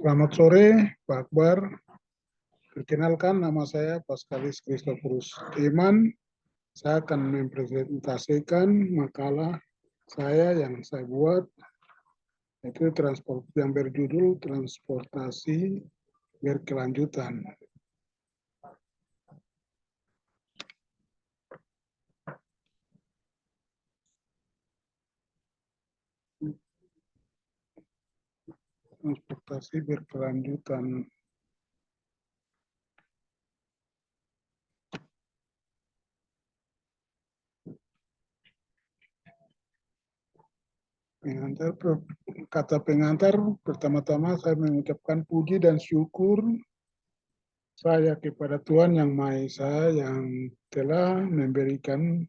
Selamat sore, Pak Akbar. Perkenalkan, nama saya Paskalis Christophorus Iman. Saya akan mempresentasikan makalah saya yang saya buat, yaitu yang berjudul Transportasi Berkelanjutan. Transportasi berkelanjutan. Kata pengantar, pertama-tama saya mengucapkan puji dan syukur saya kepada Tuhan Yang Maha Esa yang telah memberikan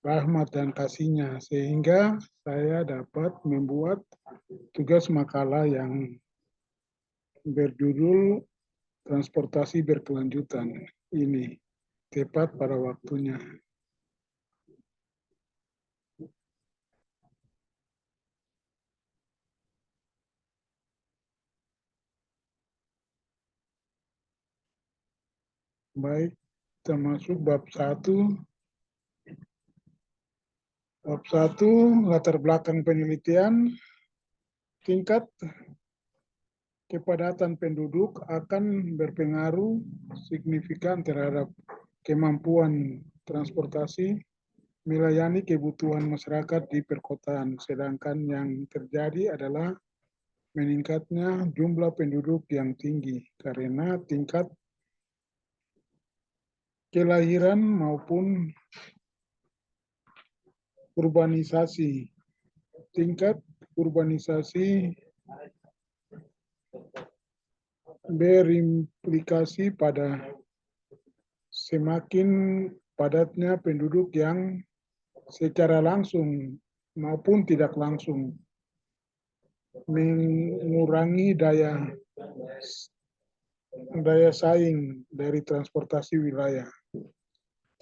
rahmat dan kasih-Nya sehingga saya dapat membuat tugas makalah yang berjudul Transportasi Berkelanjutan ini tepat pada waktunya. Baik, kita masuk bab 1. Bab 1, latar belakang penelitian. Tingkat kepadatan penduduk akan berpengaruh signifikan terhadap kemampuan transportasi melayani kebutuhan masyarakat di perkotaan, sedangkan yang terjadi adalah meningkatnya jumlah penduduk yang tinggi karena tingkat kelahiran maupun urbanisasi. Tingkat urbanisasi berimplikasi pada semakin padatnya penduduk yang secara langsung maupun tidak langsung mengurangi daya saing dari transportasi wilayah.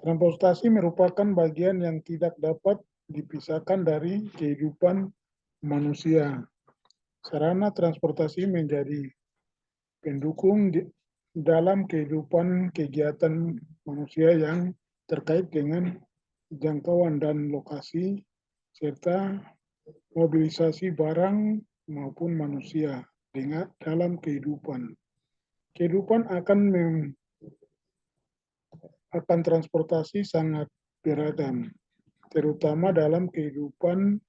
Transportasi merupakan bagian yang tidak dapat dipisahkan dari kehidupan manusia. Sarana transportasi menjadi pendukung dalam kehidupan kegiatan manusia yang terkait dengan jangkauan dan lokasi, serta mobilisasi barang maupun manusia dalam kehidupan. Kehidupan akan transportasi sangat beragam, terutama dalam kehidupan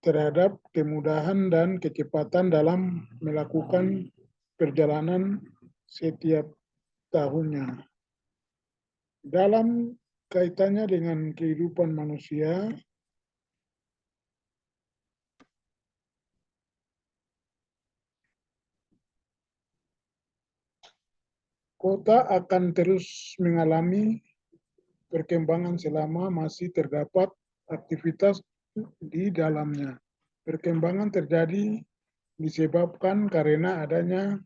terhadap kemudahan dan kecepatan dalam melakukan perjalanan setiap tahunnya. Dalam kaitannya dengan kehidupan manusia, kota akan terus mengalami perkembangan selama masih terdapat aktivitas di dalamnya. Perkembangan terjadi disebabkan karena adanya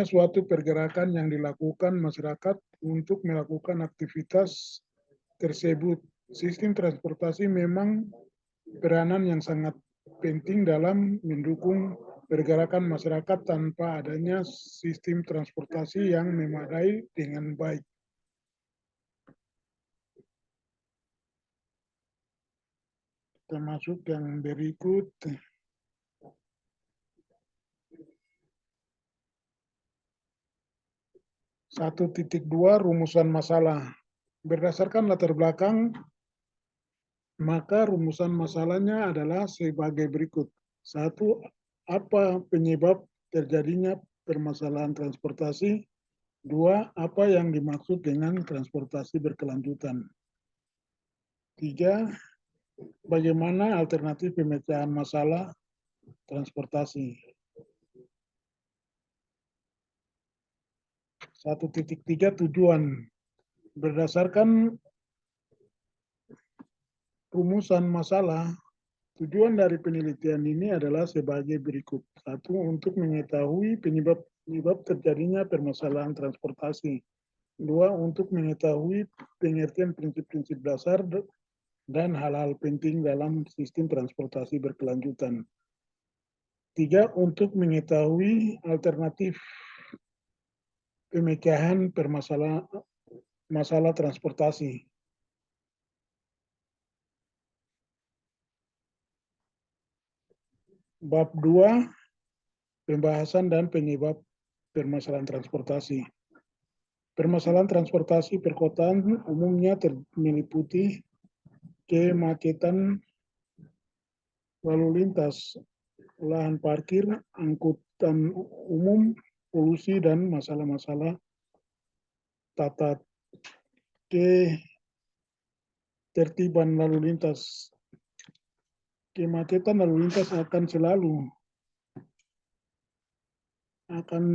suatu pergerakan yang dilakukan masyarakat untuk melakukan aktivitas tersebut. Sistem transportasi memang peranan yang sangat penting dalam mendukung pergerakan masyarakat tanpa adanya sistem transportasi yang memadai dengan baik. Kita masuk yang berikut. Satu titik dua rumusan masalah. Berdasarkan latar belakang, maka rumusan masalahnya adalah sebagai berikut. Satu, apa penyebab terjadinya permasalahan transportasi? Dua, apa yang dimaksud dengan transportasi berkelanjutan? Tiga, bagaimana alternatif pemecahan masalah transportasi? 1.3 tujuan. Berdasarkan rumusan masalah, tujuan dari penelitian ini adalah sebagai berikut. Satu, untuk mengetahui penyebab terjadinya permasalahan transportasi. Dua, untuk mengetahui pengertian prinsip-prinsip dasar dan hal-hal penting dalam sistem transportasi berkelanjutan. 3. Untuk mengetahui alternatif pemecahan permasalahan masalah transportasi. Bab 2, pembahasan dan penyebab permasalahan transportasi. Permasalahan transportasi perkotaan umumnya meliputi kemacetan lalu lintas, lahan parkir, angkutan umum, polusi, dan masalah-masalah tata ketertiban lalu lintas. Kemacetan lalu lintas akan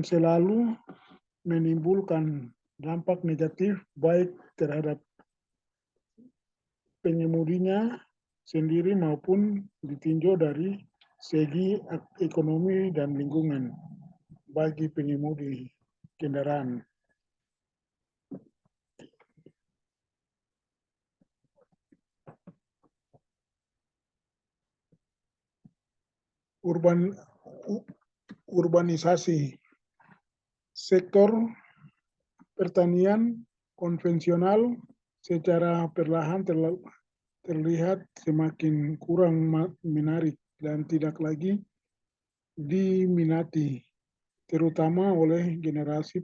selalu menimbulkan dampak negatif baik terhadap pengemudinya sendiri maupun ditinjau dari segi ekonomi dan lingkungan bagi pengemudi kendaraan. Urbanisasi. Sektor pertanian konvensional secara perlahan terlihat semakin kurang menarik dan tidak lagi diminati, terutama oleh generasi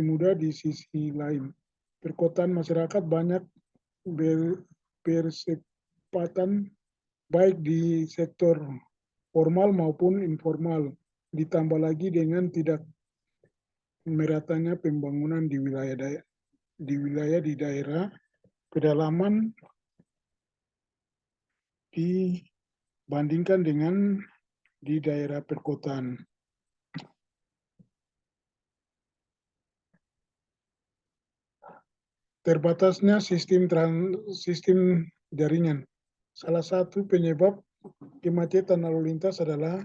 muda. Di sisi lain, perkotaan masyarakat banyak bersepatan baik di sektor formal maupun informal, ditambah lagi dengan tidak meratanya pembangunan di daerah pedalaman dibandingkan dengan di daerah perkotaan. Terbatasnya sistem jaringan. Salah satu penyebab kemacetan lalu lintas adalah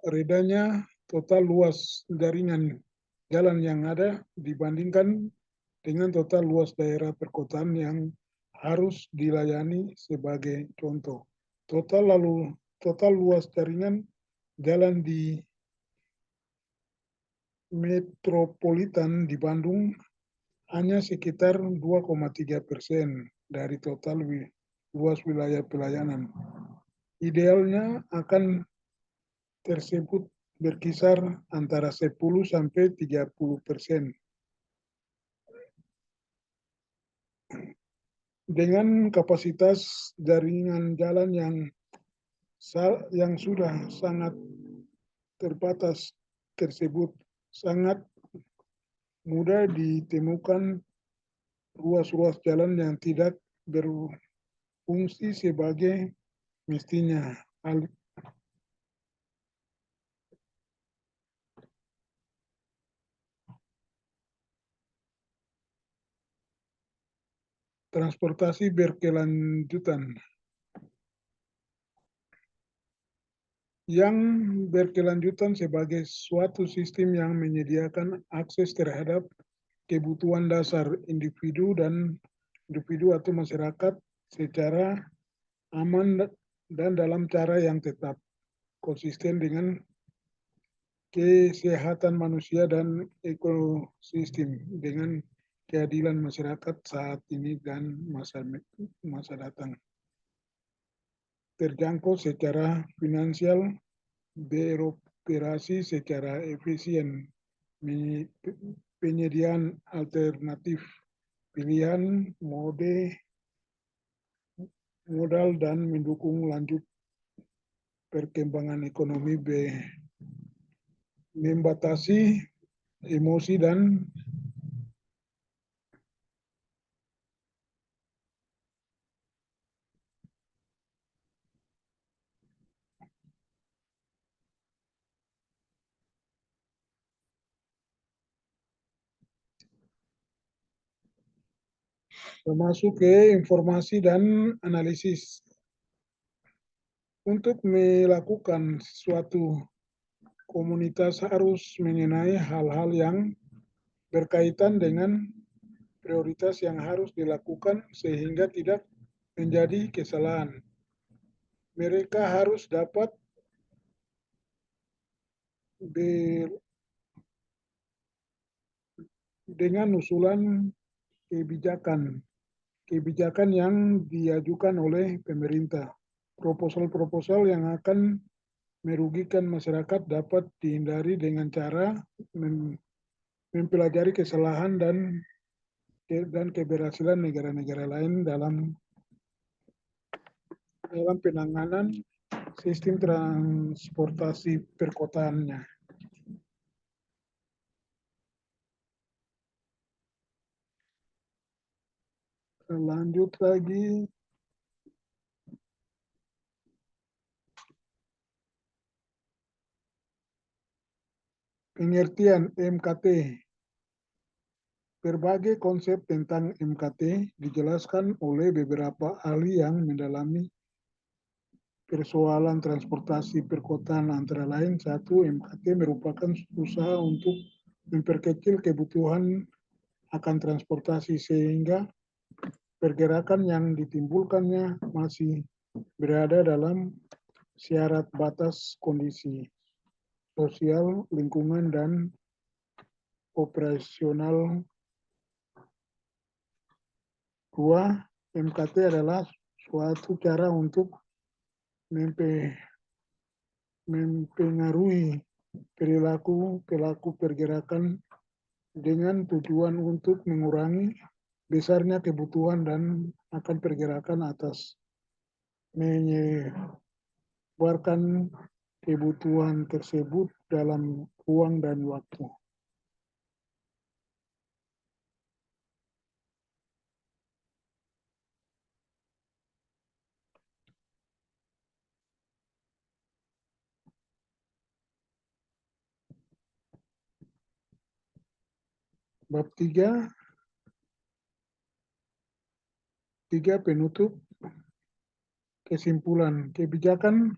redanya total luas jaringan jalan yang ada dibandingkan dengan total luas daerah perkotaan yang harus dilayani. Sebagai contoh, total luas jaringan jalan di metropolitan di Bandung hanya sekitar 2,3% dari total luas wilayah pelayanan. Idealnya akan tersebut berkisar antara 10 sampai 30%. Dengan kapasitas jaringan jalan yang sudah sangat terbatas tersebut, sangat mudah ditemukan ruas-ruas jalan yang tidak berfungsi sebagai mestinya. Transportasi berkelanjutan. Yang berkelanjutan sebagai suatu sistem yang menyediakan akses terhadap kebutuhan dasar individu atau masyarakat secara aman dan dalam cara yang tetap konsisten dengan kesehatan manusia dan ekosistem, dengan keadilan masyarakat saat ini dan masa datang. Terjangkau secara finansial, beroperasi secara efisien, penyediaan alternatif, pilihan modal, dan mendukung lanjut perkembangan ekonomi, membatasi emosi dan termasuk ke informasi dan analisis. Untuk melakukan suatu komunitas harus mengenai hal-hal yang berkaitan dengan prioritas yang harus dilakukan sehingga tidak menjadi kesalahan. Mereka harus dapat dengan usulan kebijakan yang diajukan oleh pemerintah. Proposal-proposal yang akan merugikan masyarakat dapat dihindari dengan cara mempelajari kesalahan dan keberhasilan negara-negara lain dalam penanganan sistem transportasi perkotaannya. Lanjut lagi. Pengertian MKT. Berbagai konsep tentang MKT dijelaskan oleh beberapa ahli yang mendalami persoalan transportasi perkotaan, antara lain satu, MKT merupakan usaha untuk memperkecil kebutuhan akan transportasi sehingga pergerakan yang ditimbulkannya masih berada dalam syarat batas kondisi sosial, lingkungan, dan operasional. Dua, MKT adalah suatu cara untuk mempengaruhi perilaku pelaku pergerakan dengan tujuan untuk mengurangi besarnya kebutuhan dan akan pergerakan atas menyebarkan kebutuhan tersebut dalam ruang dan waktu. Bab 3, penutup. Kesimpulan, kebijakan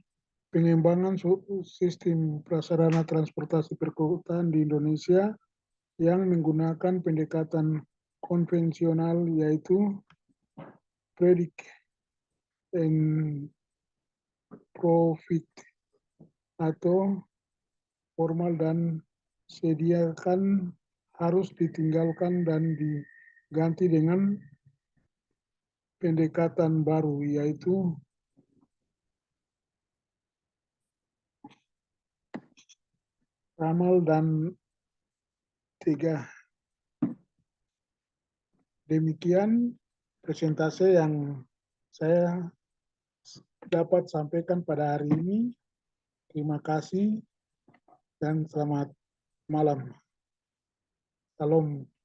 pengembangan sistem prasarana transportasi perkotaan di Indonesia yang menggunakan pendekatan konvensional yaitu predict and profit atau formal dan sediakan harus ditinggalkan dan diganti dengan pendekatan baru yaitu ramal dan tegah. Demikian presentase yang saya dapat sampaikan pada hari ini. Terima kasih dan selamat malam. Salam.